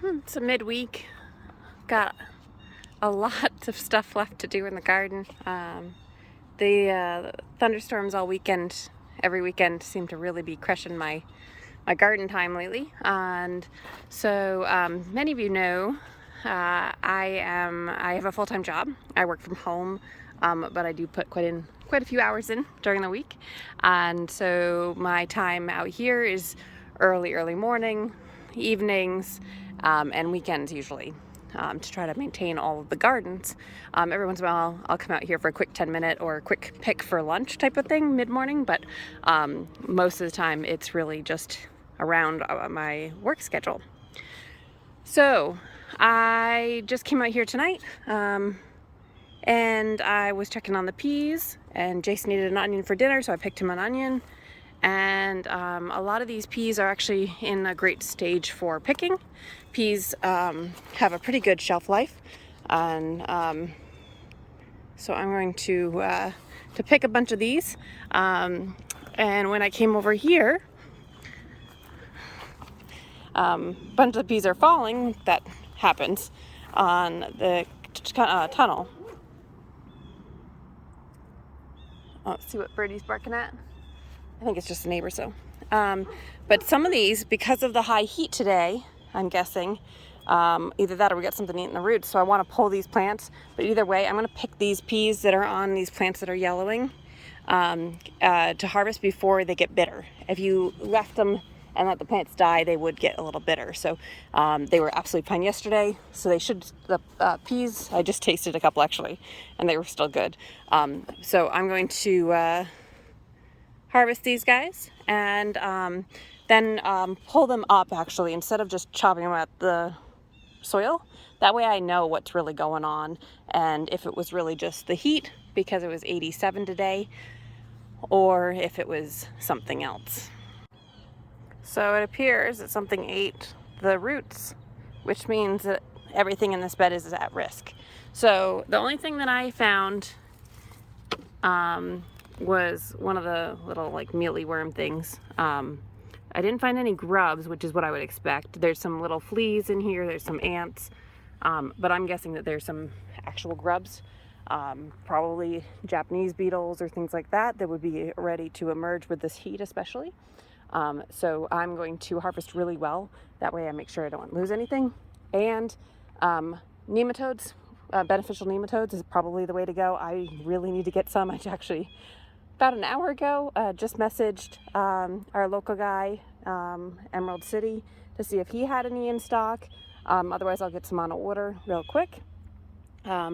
It's a midweek. Got a lot of stuff left to do in the garden. The thunderstorms all weekend, every weekend, seem to really be crushing my garden time lately. And so many of you know I have a full-time job. I work from home, but I do put quite a few hours in during the week. And so my time out here is early morning, evenings, and weekends usually, to try to maintain all of the gardens. Every once in a while I'll come out here for a quick 10-minute or a quick pick for lunch type of thing mid-morning, but most of the time it's really just around my work schedule. So I just came out here tonight, and I was checking on the peas, and Jason needed an onion for dinner, so I picked him an onion. And a lot of these peas are actually in a great stage for picking. Peas have a pretty good shelf life, and so I'm going to pick a bunch of these. And when I came over here, a bunch of the peas are falling. That happens on the tunnel. Let's see what birdie's barking at. I think it's just a neighbor, so. But some of these, because of the high heat today, I'm guessing, either that or we got something eating the roots, so I want to pull these plants. But either way, I'm going to pick these peas that are on these plants that are yellowing to harvest before they get bitter. If you left them and let the plants die, they would get a little bitter. So they were absolutely fine yesterday, so they should, the peas, I just tasted a couple actually, and they were still good. So I'm going to harvest these guys and then pull them up actually, instead of just chopping them at the soil. That way I know what's really going on, and if it was really just the heat because it was 87 today, or if it was something else. So it appears that something ate the roots, which means that everything in this bed is at risk. So the only thing that I found was one of the little like mealyworm things. I didn't find any grubs, which is what I would expect. There's some little fleas in here, there's some ants, but I'm guessing that there's some actual grubs, probably Japanese beetles or things like that would be ready to emerge with this heat especially. So I'm going to harvest really well. That way I make sure I don't lose anything. And nematodes, beneficial nematodes is probably the way to go. I really need to get some. I actually, about an hour ago, just messaged our local guy, Emerald City, to see if he had any in stock. Otherwise I'll get some on order real quick. But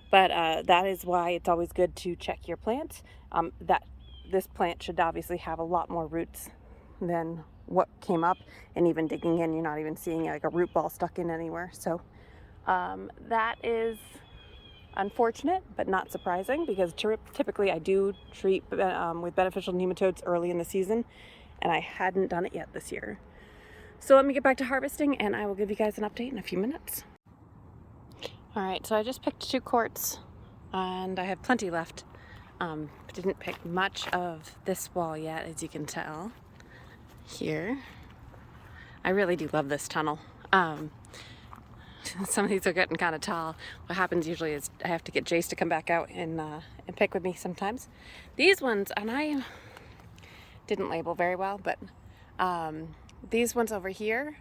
that is why it's always good to check your plants. This plant should obviously have a lot more roots than what came up, and even digging in, you're not even seeing like a root ball stuck in anywhere. So that is unfortunate, but not surprising, because typically I do treat with beneficial nematodes early in the season, and I hadn't done it yet this year. So let me get back to harvesting, and I will give you guys an update in a few minutes. All right, so I just picked 2 quarts, and I have plenty left. Didn't pick much of this wall yet, as you can tell here. I really do love this tunnel. Some of these are getting kind of tall. What happens usually is I have to get Jace to come back out and pick with me sometimes. These ones, and I didn't label very well, but these ones over here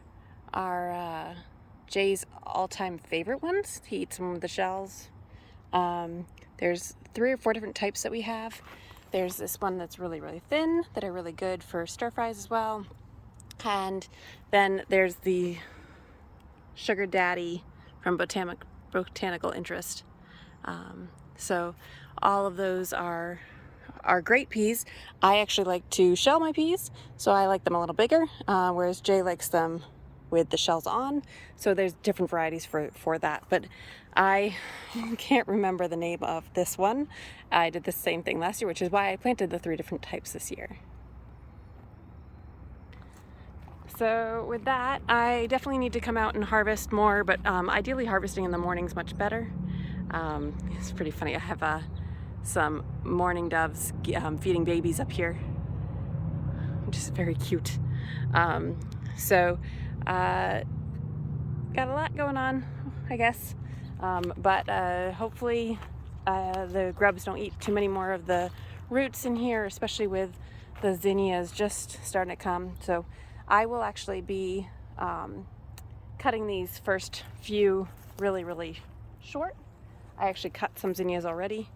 are Jay's all-time favorite ones. He eats them with the shells. There's 3 or 4 different types that we have. There's this one that's really thin that are really good for stir fries as well. And then there's the Sugar Daddy from Botanical Interest. So all of those are great peas. I actually like to shell my peas, so I like them a little bigger, whereas Jay likes them with the shells on. So there's different varieties for that, but I can't remember the name of this one. I did the same thing last year, which is why I planted the 3 different types this year. So with that, I definitely need to come out and harvest more, but ideally harvesting in the morning is much better. It's pretty funny. I have some mourning doves feeding babies up here, which is very cute. So got a lot going on, I guess. But hopefully the grubs don't eat too many more of the roots in here, especially with the zinnias just starting to come. So I will actually be cutting these first few really short. I actually cut some zinnias already.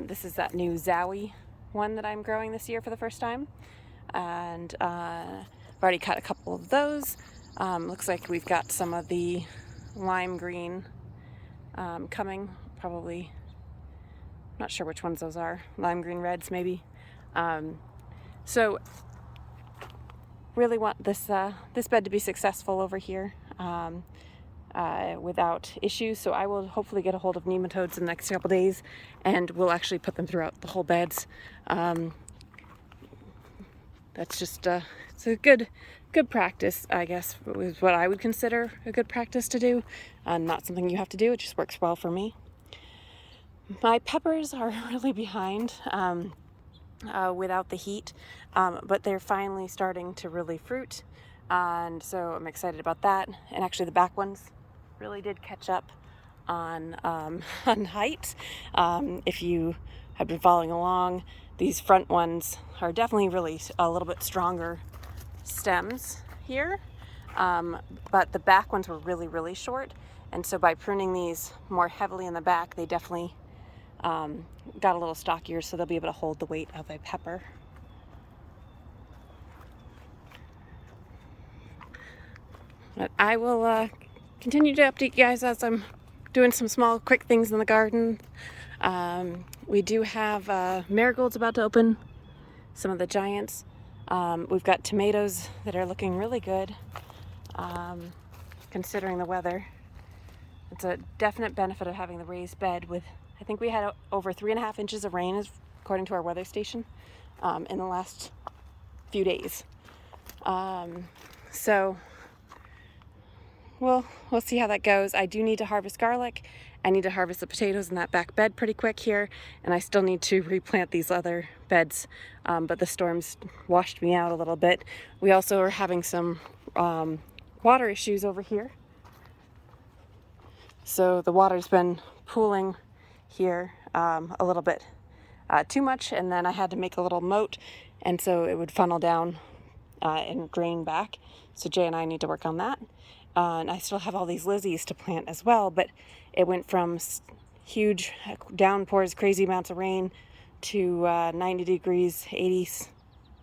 This is that new Zowie one that I'm growing this year for the first time. And I've already cut a couple of those. Looks like we've got some of the lime green coming, probably. Not sure which ones those are. Lime green reds, maybe. So really want this this bed to be successful over here without issues. So I will hopefully get a hold of nematodes in the next couple days, and we'll actually put them throughout the whole beds. That's just it's a good practice, I guess, is what I would consider a good practice to do. Not something you have to do. It just works well for me. My peppers are really behind without the heat, but they're finally starting to really fruit, and so I'm excited about that. And actually the back ones really did catch up on height. If you have been following along, these front ones are definitely really a little bit stronger stems here, but the back ones were really short, and so by pruning these more heavily in the back, they definitely got a little stockier, so they'll be able to hold the weight of a pepper. But I will continue to update you guys as I'm doing some small quick things in the garden. We do have marigolds about to open, some of the giants. We've got tomatoes that are looking really good, considering the weather. It's a definite benefit of having the raised bed. With, I think we had over 3.5 inches of rain, according to our weather station, in the last few days. So we'll see how that goes. I do need to harvest garlic. I need to harvest the potatoes in that back bed pretty quick here, and I still need to replant these other beds, but the storms washed me out a little bit. We also are having some water issues over here. So the water's been pooling here a little bit too much, and then I had to make a little moat, and so it would funnel down and drain back. So Jay and I need to work on that. And I still have all these lizzies to plant as well, but it went from huge downpours, crazy amounts of rain, to 90 degrees, 80s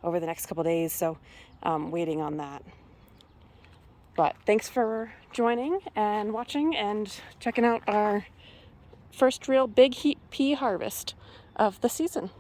over the next couple days, so waiting on that. But thanks for joining and watching and checking out our first real big pea harvest of the season.